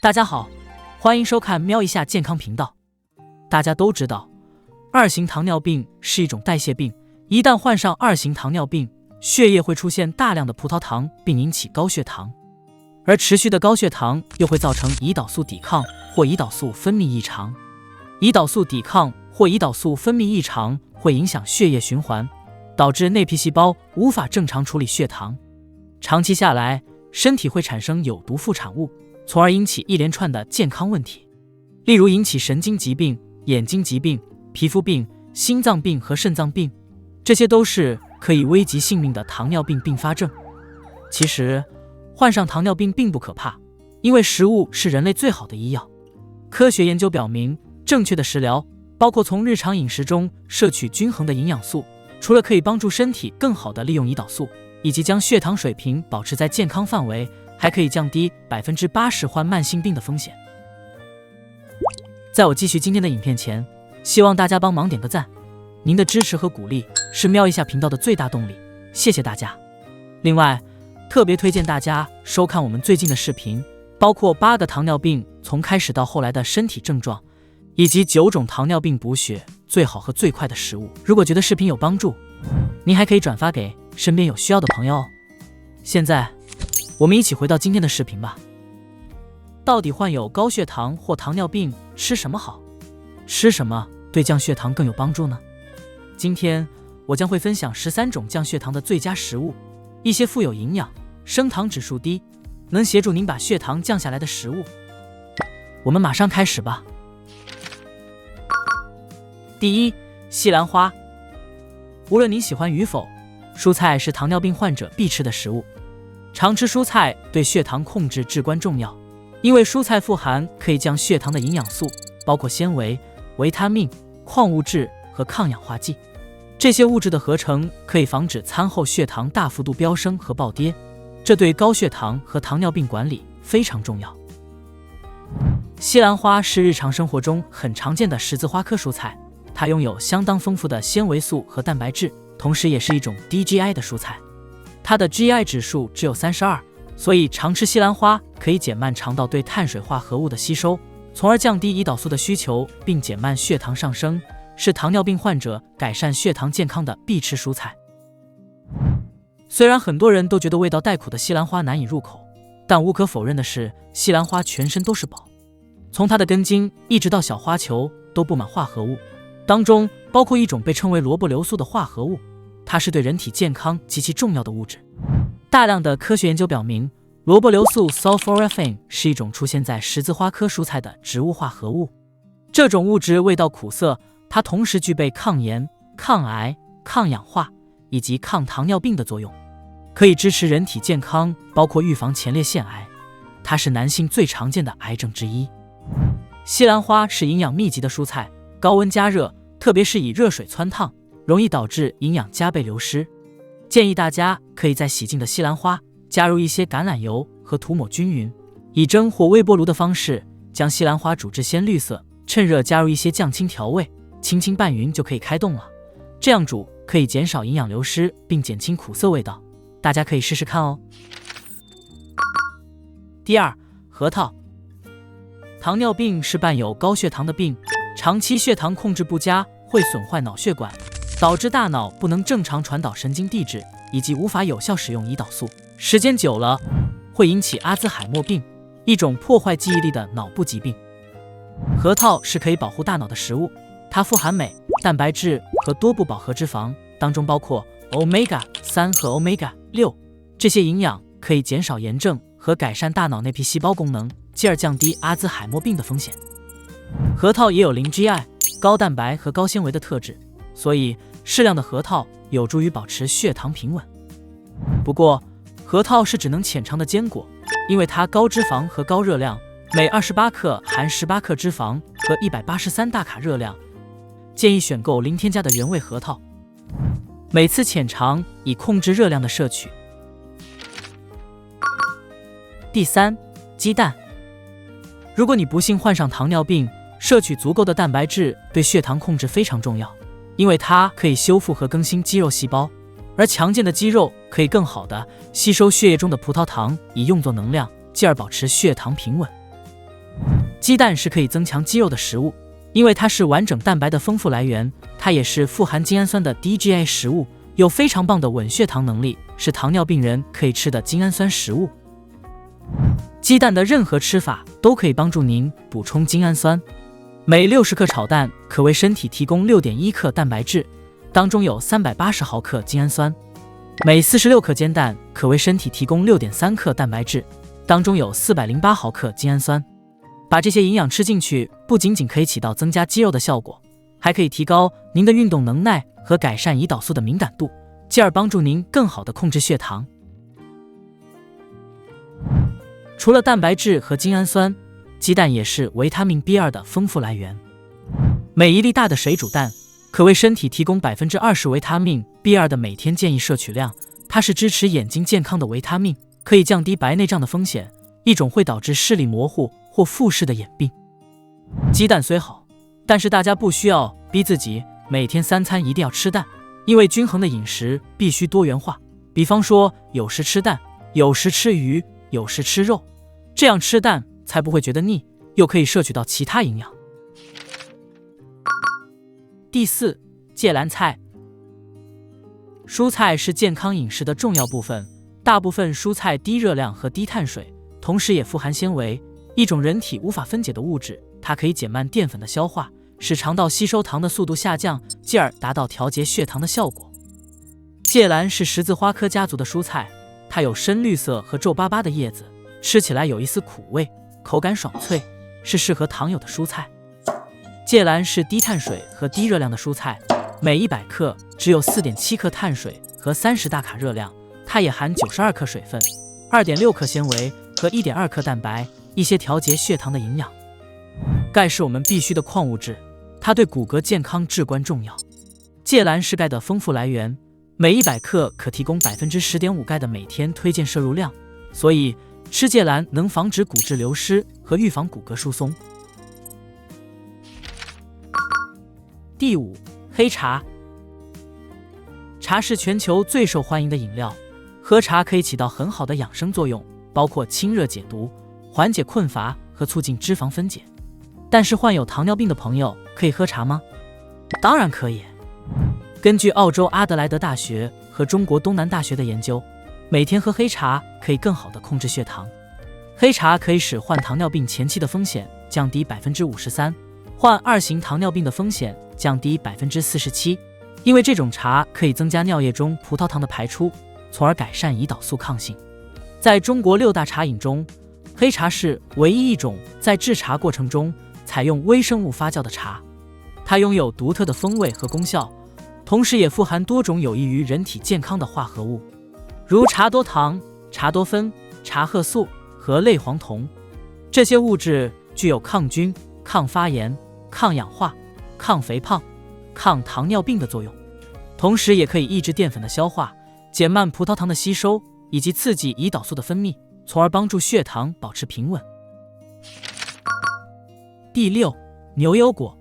大家好，欢迎收看喵一下健康频道。大家都知道，二型糖尿病是一种代谢病，一旦患上二型糖尿病，血液会出现大量的葡萄糖，并引起高血糖，而持续的高血糖又会造成胰岛素抵抗或胰岛素分泌异常。胰岛素抵抗或胰岛素分泌异常会影响血液循环，导致内皮细胞无法正常处理血糖，长期下来，身体会产生有毒副产物，从而引起一连串的健康问题，例如引起神经疾病、眼睛疾病、皮肤病、心脏病和肾脏病，这些都是可以危及性命的糖尿病并发症。其实，患上糖尿病并不可怕，因为食物是人类最好的医药。科学研究表明，正确的食疗，包括从日常饮食中摄取均衡的营养素，除了可以帮助身体更好地利用胰岛素，以及将血糖水平保持在健康范围，还可以降低80%患慢性病的风险。在我继续今天的影片前，希望大家帮忙点个赞，您的支持和鼓励是喵一下频道的最大动力，谢谢大家。另外，特别推荐大家收看我们最近的视频，包括8个糖尿病从开始到后来的身体症状，以及9种糖尿病补血最好和最快的食物。如果觉得视频有帮助，您还可以转发给身边有需要的朋友哦。现在我们一起回到今天的视频吧。到底患有高血糖或糖尿病吃什么好？吃什么对降血糖更有帮助呢？今天我将会分享13种降血糖的最佳食物，一些富有营养、升糖指数低，能协助您把血糖降下来的食物。我们马上开始吧。第一，西兰花。无论您喜欢与否，蔬菜是糖尿病患者必吃的食物。常吃蔬菜对血糖控制至关重要，因为蔬菜富含可以降血糖的营养素，包括纤维、维他命、矿物质和抗氧化剂。这些物质的合成可以防止餐后血糖大幅度飙升和暴跌，这对高血糖和糖尿病管理非常重要。西兰花是日常生活中很常见的十字花科蔬菜，它拥有相当丰富的纤维素和蛋白质，同时也是一种低 GI 的蔬菜。它的 GI 指数只有32，所以常吃西兰花可以减慢肠道对碳水化合物的吸收，从而降低胰岛素的需求，并减慢血糖上升，是糖尿病患者改善血糖健康的必吃蔬菜。虽然很多人都觉得味道带苦的西兰花难以入口，但无可否认的是，西兰花全身都是宝，从它的根茎一直到小花球都布满化合物，当中包括一种被称为萝卜硫素的化合物，它是对人体健康极其重要的物质。大量的科学研究表明，萝卜硫素 sulforaphane 是一种出现在十字花科蔬菜的植物化合物。这种物质味道苦涩，它同时具备抗炎、抗癌、抗氧化以及抗糖尿病的作用，可以支持人体健康，包括预防前列腺癌。它是男性最常见的癌症之一。西兰花是营养密集的蔬菜，高温加热，特别是以热水汆烫，容易导致营养加倍流失。建议大家可以在洗净的西兰花加入一些橄榄油和涂抹均匀，以蒸或微波炉的方式将西兰花煮至鲜绿色，趁热加入一些酱青调味，轻轻拌匀就可以开动了。这样煮可以减少营养流失并减轻苦涩味道，大家可以试试看哦。第二，核桃。糖尿病是伴有高血糖的病，长期血糖控制不佳会损坏脑血管，导致大脑不能正常传导神经递质，以及无法有效使用胰岛素。时间久了，会引起阿兹海默病，一种破坏记忆力的脑部疾病。核桃是可以保护大脑的食物，它富含镁、蛋白质和多不饱和脂肪，当中包括 Omega-3 和 Omega-6， 这些营养可以减少炎症和改善大脑内皮细胞功能，进而降低阿兹海默病的风险。核桃也有零 GI、高蛋白和高纤维的特质，所以适量的核桃有助于保持血糖平稳。不过，核桃是只能浅尝的坚果，因为它高脂肪和高热量，每28克含18克脂肪和183大卡热量，建议选购零添加的原味核桃，每次浅尝以控制热量的摄取。第三，鸡蛋。如果你不幸患上糖尿病，摄取足够的蛋白质对血糖控制非常重要，因为它可以修复和更新肌肉细胞，而强健的肌肉可以更好地吸收血液中的葡萄糖，以用作能量，进而保持血糖平稳。鸡蛋是可以增强肌肉的食物，因为它是完整蛋白的丰富来源，它也是富含精氨酸的 DGI 食物，有非常棒的稳血糖能力，是糖尿病人可以吃的精氨酸食物。鸡蛋的任何吃法都可以帮助您补充精氨酸。每60克炒蛋可为身体提供 6.1 克蛋白质，当中有380毫克精氨酸。每46克煎蛋可为身体提供 6.3 克蛋白质，当中有408毫克精氨酸。把这些营养吃进去，不仅仅可以起到增加肌肉的效果，还可以提高您的运动能耐和改善胰岛素的敏感度，进而帮助您更好地控制血糖。除了蛋白质和精氨酸，鸡蛋也是维他命 B2 的丰富来源。每一粒大的水煮蛋可为身体提供 20% 维他命 B2 的每天建议摄取量，它是支持眼睛健康的维他命，可以降低白内障的风险，一种会导致视力模糊或复视的眼病。鸡蛋虽好，但是大家不需要逼自己每天3餐一定要吃蛋，因为均衡的饮食必须多元化，比方说有时吃蛋，有时吃鱼，有时吃肉，这样吃蛋才不会觉得腻，又可以摄取到其他营养。第4，芥蓝菜。蔬菜是健康饮食的重要部分，大部分蔬菜低热量和低碳水，同时也富含纤维，一种人体无法分解的物质，它可以减慢淀粉的消化，使肠道吸收糖的速度下降，进而达到调节血糖的效果。芥蓝是十字花科家族的蔬菜，它有深绿色和皱巴巴的叶子，吃起来有一丝苦味，口感爽脆，是适合糖友的蔬菜。芥蓝是低碳水和低热量的蔬菜，每100克只有 4.7 克碳水和30大卡热量，它也含92克水分、2.6克纤维和 1.2 克蛋白，一些调节血糖的营养。钙是我们必需的矿物质，它对骨骼健康至关重要。芥蓝是钙的丰富来源，每100克可提供 10.5% 钙的每天推荐摄入量，所以吃芥蓝能防止骨质流失和预防骨骼疏松。第5，黑茶。茶是全球最受欢迎的饮料，喝茶可以起到很好的养生作用，包括清热解毒、缓解困乏和促进脂肪分解。但是患有糖尿病的朋友可以喝茶吗？当然可以。根据澳洲阿德莱德大学和中国东南大学的研究，每天喝黑茶可以更好地控制血糖。黑茶可以使患糖尿病前期的风险降低 53%， 患2型糖尿病的风险降低 47%， 因为这种茶可以增加尿液中葡萄糖的排出，从而改善胰岛素抗性。在中国6大茶饮中，黑茶是唯一一种在制茶过程中采用微生物发酵的茶，它拥有独特的风味和功效，同时也富含多种有益于人体健康的化合物，如茶多糖、茶多酚、茶褐素和类黄酮。这些物质具有抗菌、抗发炎、抗氧化、抗肥胖、抗糖尿病的作用，同时也可以抑制淀粉的消化，减慢葡萄糖的吸收，以及刺激胰岛素的分泌，从而帮助血糖保持平稳。第6，牛油果。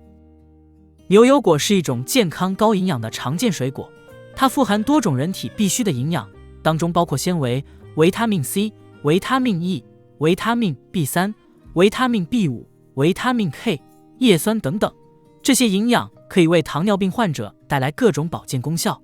牛油果是一种健康高营养的常见水果，它富含多种人体必需的营养，当中包括纤维、维他命 C、维他命 E、维他命 B3、维他命 B5、维他命 K、叶酸等等。这些营养可以为糖尿病患者带来各种保健功效。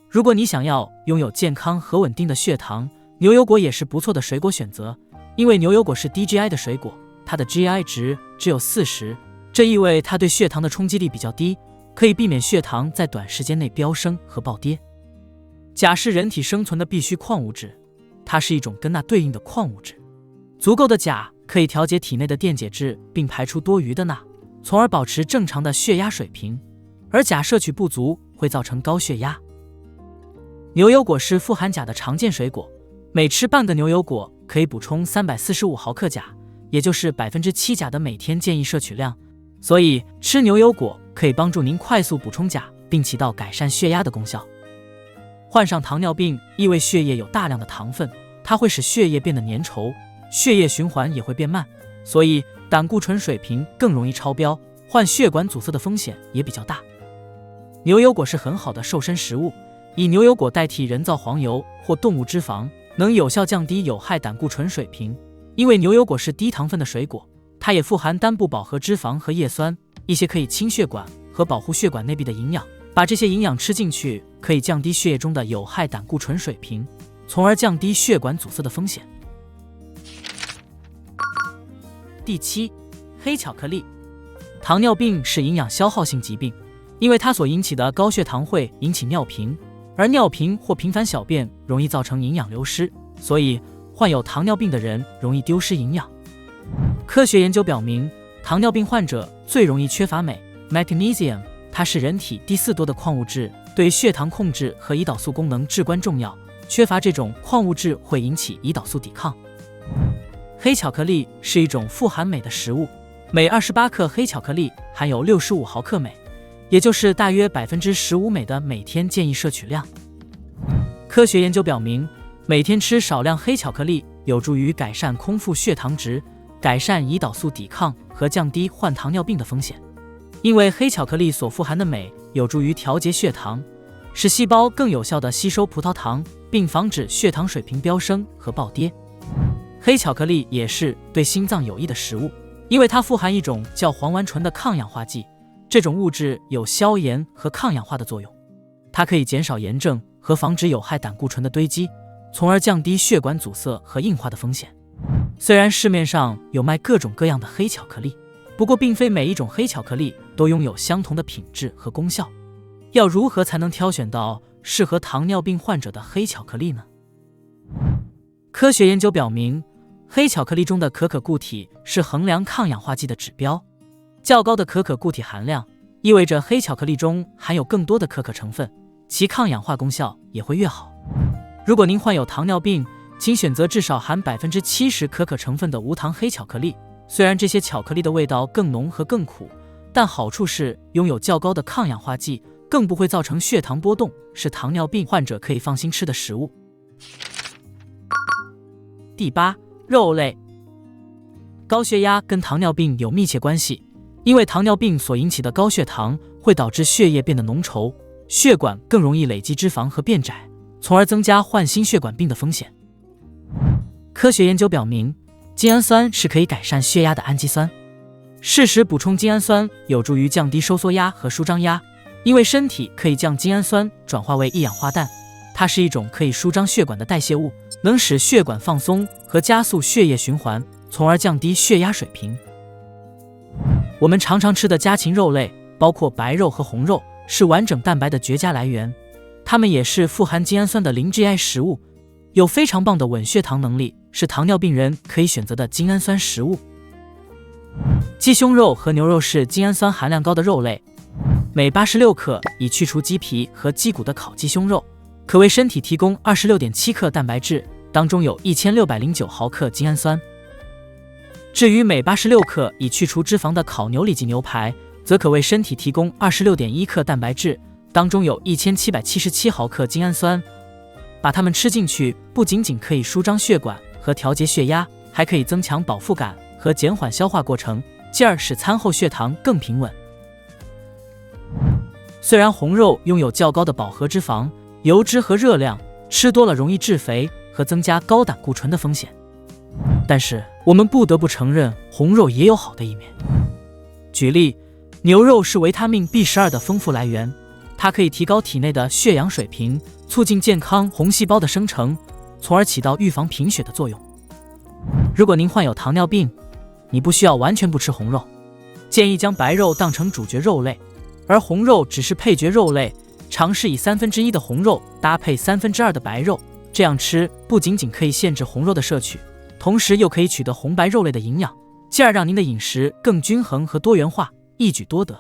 如果你想要拥有健康和稳定的血糖，牛油果也是不错的水果选择，因为牛油果是 DGI 的水果，它的 GI 值只有40，这意味它对血糖的冲击力比较低，可以避免血糖在短时间内飙升和暴跌。钾是人体生存的必需矿物质，它是一种跟钠对应的矿物质。足够的钾可以调节体内的电解质，并排出多余的钠，从而保持正常的血压水平，而钾摄取不足会造成高血压。牛油果是富含钾的常见水果，每吃半个牛油果可以补充345毫克钾，也就是 7% 钾的每天建议摄取量，所以吃牛油果可以帮助您快速补充钾，并起到改善血压的功效。患上糖尿病意味血液有大量的糖分，它会使血液变得粘稠，血液循环也会变慢，所以胆固醇水平更容易超标，患血管阻塞的风险也比较大。牛油果是很好的瘦身食物，以牛油果代替人造黄油或动物脂肪，能有效降低有害胆固醇水平。因为牛油果是低糖分的水果，它也富含单不饱和脂肪和叶酸，一些可以清血管和保护血管内壁的营养。把这些营养吃进去，可以降低血液中的有害胆固醇水平，从而降低血管阻塞的风险。第7，黑巧克力。糖尿病是营养消耗性疾病，因为它所引起的高血糖会引起尿频，而尿频或频繁小便容易造成营养流失，所以患有糖尿病的人容易丢失营养。科学研究表明，糖尿病患者最容易缺乏镁 （magnesium）， 它是人体第4多的矿物质，对血糖控制和胰岛素功能至关重要。缺乏这种矿物质会引起胰岛素抵抗。黑巧克力是一种富含镁的食物，每28克黑巧克力含有65毫克镁，也就是大约15%镁的每天建议摄取量。科学研究表明，每天吃少量黑巧克力有助于改善空腹血糖值，改善胰岛素抵抗和降低患糖尿病的风险。因为黑巧克力所富含的镁有助于调节血糖，使细胞更有效地吸收葡萄糖，并防止血糖水平飙升和暴跌。黑巧克力也是对心脏有益的食物，因为它富含一种叫黄烷醇的抗氧化剂，这种物质有消炎和抗氧化的作用。它可以减少炎症和防止有害胆固醇的堆积，从而降低血管阻塞和硬化的风险。虽然市面上有卖各种各样的黑巧克力，不过并非每一种黑巧克力都拥有相同的品质和功效。要如何才能挑选到适合糖尿病患者的黑巧克力呢？科学研究表明，黑巧克力中的可可固体是衡量抗氧化剂的指标，较高的可可固体含量意味着黑巧克力中含有更多的可可成分，其抗氧化功效也会越好。如果您患有糖尿病，请选择至少含70%可可成分的无糖黑巧克力。虽然这些巧克力的味道更浓和更苦，但好处是拥有较高的抗氧化剂，更不会造成血糖波动，是糖尿病患者可以放心吃的食物。第8，肉类。高血压跟糖尿病有密切关系，因为糖尿病所引起的高血糖会导致血液变得浓稠，血管更容易累积脂肪和变窄，从而增加患心血管病的风险。科学研究表明，精氨酸是可以改善血压的氨基酸。适时补充精氨酸有助于降低收缩压和舒张压，因为身体可以将精氨酸转化为一氧化氮，它是一种可以舒张血管的代谢物，能使血管放松和加速血液循环，从而降低血压水平。我们常常吃的家禽肉类，包括白肉和红肉，是完整蛋白的绝佳来源，它们也是富含精氨酸的零 GI 食物，有非常棒的稳血糖能力，是糖尿病人可以选择的精氨酸食物。鸡胸肉和牛肉是精氨酸含量高的肉类，每86克已去除鸡皮和鸡骨的烤鸡胸肉，可为身体提供26.7克蛋白质，当中有1609毫克精氨酸。至于每86克已去除脂肪的烤牛里脊牛排，则可为身体提供26.1克蛋白质，当中有1777毫克精氨酸。把它们吃进去，不仅仅可以舒张血管和调节血压，还可以增强饱腹感和减缓消化过程，进而使餐后血糖更平稳。虽然红肉拥有较高的饱和脂肪、油脂和热量，吃多了容易致肥和增加高胆固醇的风险，但是我们不得不承认，红肉也有好的一面。举例，牛肉是维他命 B12 的丰富来源，它可以提高体内的血氧水平，促进健康红细胞的生成，从而起到预防贫血的作用。如果您患有糖尿病，你不需要完全不吃红肉，建议将白肉当成主角肉类，而红肉只是配角肉类，尝试以1/3的红肉搭配2/3的白肉，这样吃不仅仅可以限制红肉的摄取，同时又可以取得红白肉类的营养，进而让您的饮食更均衡和多元化，一举多得。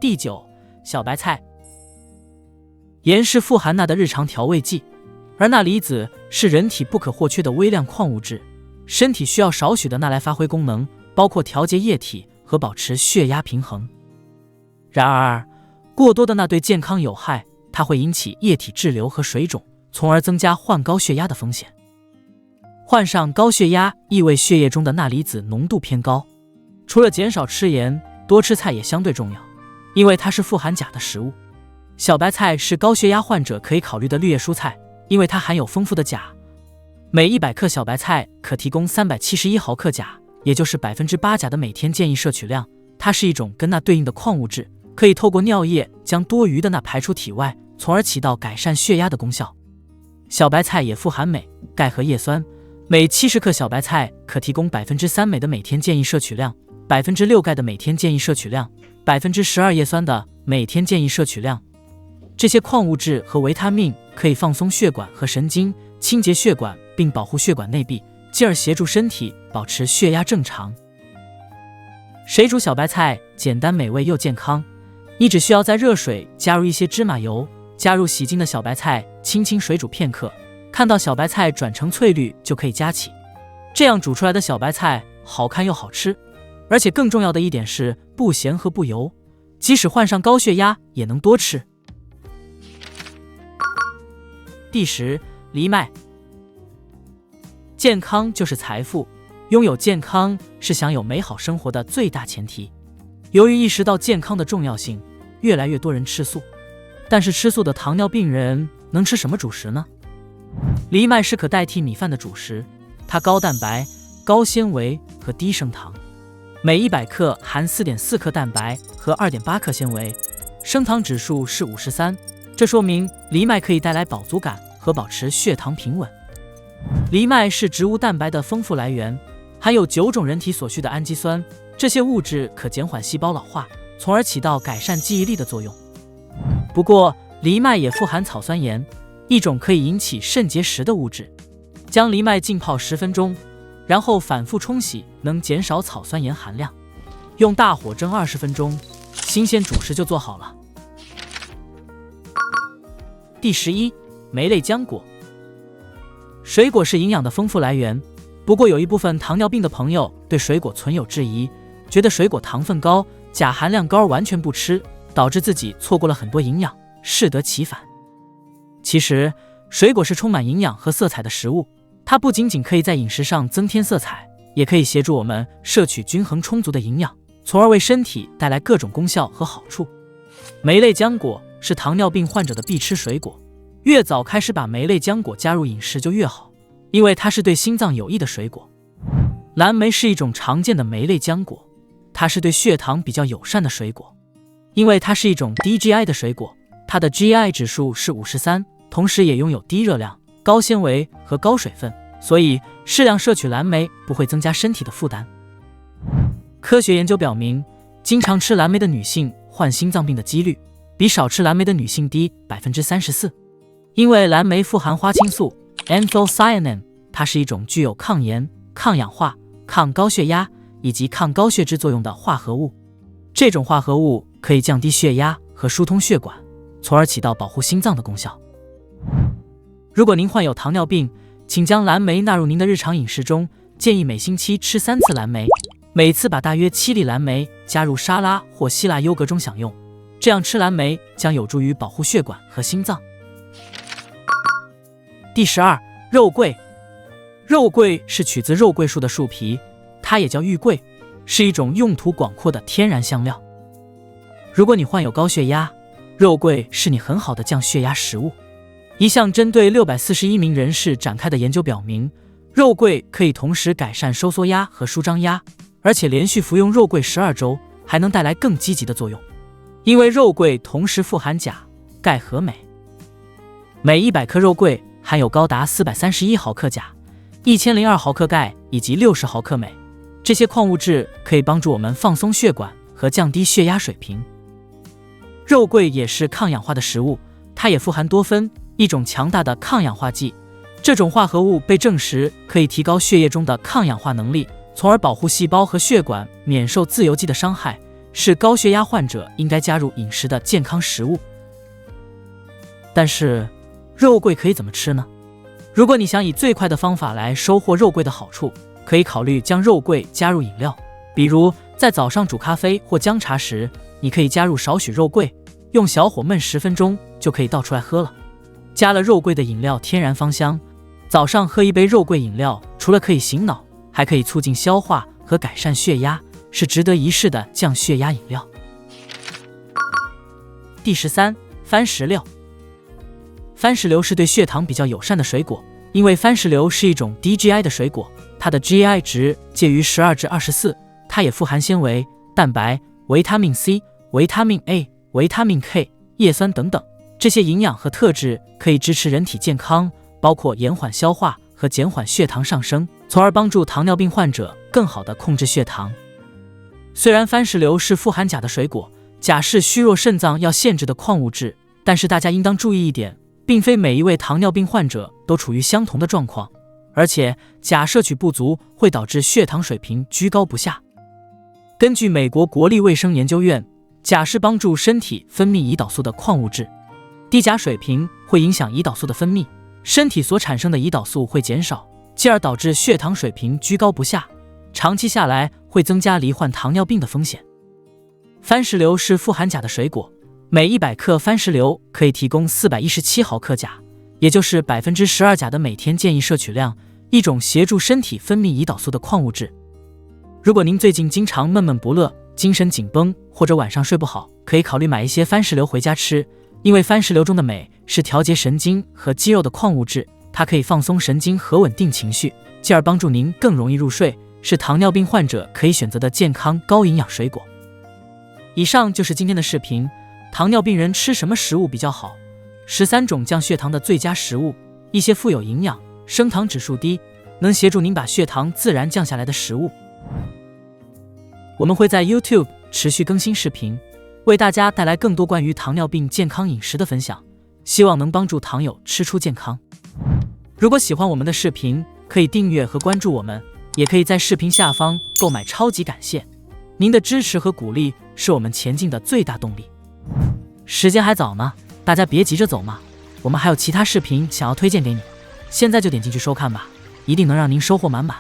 第9，小白菜。盐是富含钠的日常调味剂，而钠离子是人体不可或缺的微量矿物质，身体需要少许的钠来发挥功能，包括调节液体和保持血压平衡。然而，过多的钠对健康有害，它会引起液体滞留和水肿，从而增加患高血压的风险。患上高血压意味血液中的钠离子浓度偏高，除了减少吃盐，多吃菜也相对重要，因为它是富含钾的食物。小白菜是高血压患者可以考虑的绿叶蔬菜，因为它含有丰富的钾。每100克小白菜可提供371毫克钾，也就是8%钾的每天建议摄取量。它是一种跟钠对应的矿物质，可以透过尿液将多余的钠排出体外，从而起到改善血压的功效。小白菜也富含镁、钙和叶酸，每70克小白菜可提供3%镁的每天建议摄取量，6%钙的每天建议摄取量，12%叶酸的每天建议摄取量。这些矿物质和维他命可以放松血管和神经，清洁血管并保护血管内壁，进而协助身体保持血压正常。水煮小白菜简单美味又健康，你只需要在热水加入一些芝麻油，加入洗净的小白菜，轻轻水煮片刻，看到小白菜转成翠绿就可以夹起。这样煮出来的小白菜好看又好吃，而且更重要的一点是不咸和不油，即使患上高血压也能多吃。第10，藜麦。健康就是财富，拥有健康是享有美好生活的最大前提。由于意识到健康的重要性，越来越多人吃素。但是吃素的糖尿病人能吃什么主食呢？藜麦是可代替米饭的主食，它高蛋白、高纤维和低升糖，每100克含4.4克蛋白和2.8克纤维，升糖指数是53，这说明藜麦可以带来饱足感和保持血糖平稳。藜麦是植物蛋白的丰富来源，含有9种人体所需的氨基酸，这些物质可减缓细胞老化，从而起到改善记忆力的作用。不过，藜麦也富含草酸盐，一种可以引起肾结石的物质。将藜麦浸泡10分钟，然后反复冲洗，能减少草酸盐含量。用大火蒸20分钟，新鲜主食就做好了。第11，莓类浆果。水果是营养的丰富来源，不过有一部分糖尿病的朋友对水果存有质疑，觉得水果糖分高、钾含量高，完全不吃，导致自己错过了很多营养，适得其反。其实，水果是充满营养和色彩的食物，它不仅仅可以在饮食上增添色彩，也可以协助我们摄取均衡充足的营养，从而为身体带来各种功效和好处。莓类浆果是糖尿病患者的必吃水果，越早开始把莓类浆果加入饮食就越好，因为它是对心脏有益的水果。蓝莓是一种常见的莓类浆果，它是对血糖比较友善的水果，因为它是一种低 GI 的水果，它的 GI 指数是53，同时也拥有低热量、高纤维和高水分，所以适量摄取蓝莓不会增加身体的负担。科学研究表明，经常吃蓝莓的女性患心脏病的几率比少吃蓝莓的女性低 34%。因为蓝莓富含花青素 anthocyanin， 它是一种具有抗炎、抗氧化、抗高血压以及抗高血脂作用的化合物。这种化合物可以降低血压和疏通血管，从而起到保护心脏的功效。如果您患有糖尿病，请将蓝莓纳入您的日常饮食中，建议每星期吃3次蓝莓，每次把大约7粒蓝莓加入沙拉或希腊优格中享用，这样吃蓝莓将有助于保护血管和心脏。第12，肉桂。肉桂是取自肉桂树的树皮，它也叫玉桂，是一种用途广阔的天然香料。如果你患有高血压，肉桂是你很好的降血压食物。一项针对641名人士展开的研究表明，肉桂可以同时改善收缩压和舒张压，而且连续服用肉桂12周还能带来更积极的作用。因为肉桂同时富含钾、钙和镁。每100克肉桂含有高达431毫克钾、1002毫克钙以及60毫克镁，这些矿物质可以帮助我们放松血管和降低血压水平。肉桂也是抗氧化的食物，它也富含多酚，一种强大的抗氧化剂。这种化合物被证实可以提高血液中的抗氧化能力，从而保护细胞和血管免受自由基的伤害，是高血压患者应该加入饮食的健康食物。但是，肉桂可以怎么吃呢？如果你想以最快的方法来收获肉桂的好处，可以考虑将肉桂加入饮料，比如在早上煮咖啡或姜茶时，你可以加入少许肉桂，用小火焖10分钟就可以倒出来喝了。加了肉桂的饮料天然芳香，早上喝一杯肉桂饮料，除了可以醒脑，还可以促进消化和改善血压，是值得一试的降血压饮料。第13，番石榴。番石榴是对血糖比较友善的水果，因为番石榴是一种低 GI 的水果，它的 GI 值介于12至24，它也富含纤维、蛋白、维他命 C、维他命 A、维他命 K、叶酸等等，这些营养和特质可以支持人体健康，包括延缓消化和减缓血糖上升，从而帮助糖尿病患者更好地控制血糖。虽然番石榴是富含钾的水果，钾是虚弱肾脏要限制的矿物质，但是大家应当注意一点，并非每一位糖尿病患者都处于相同的状况，而且钾摄取不足会导致血糖水平居高不下。根据美国国立卫生研究院，钾是帮助身体分泌胰岛素的矿物质，低钾水平会影响胰岛素的分泌，身体所产生的胰岛素会减少，进而导致血糖水平居高不下，长期下来会增加罹患糖尿病的风险。番石榴是富含钾的水果，每100克番石榴可以提供417毫克钾，也就是12%钾的每天建议摄取量，一种协助身体分泌胰岛素的矿物质。如果您最近经常闷闷不乐、精神紧绷，或者晚上睡不好，可以考虑买一些番石榴回家吃，因为番石榴中的镁是调节神经和肌肉的矿物质，它可以放松神经和稳定情绪，进而帮助您更容易入睡，是糖尿病患者可以选择的健康高营养水果。以上就是今天的视频，糖尿病人吃什么食物比较好？13种降血糖的最佳食物，一些富有营养、升糖指数低，能协助您把血糖自然降下来的食物。我们会在 YouTube 持续更新视频，为大家带来更多关于糖尿病健康饮食的分享，希望能帮助糖友吃出健康。如果喜欢我们的视频，可以订阅和关注我们，也可以在视频下方购买超级感谢，您的支持和鼓励是我们前进的最大动力。时间还早呢，大家别急着走嘛，我们还有其他视频想要推荐给你，现在就点进去收看吧，一定能让您收获满满。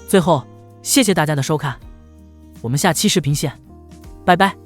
最后，谢谢大家的收看，我们下期视频见，拜拜。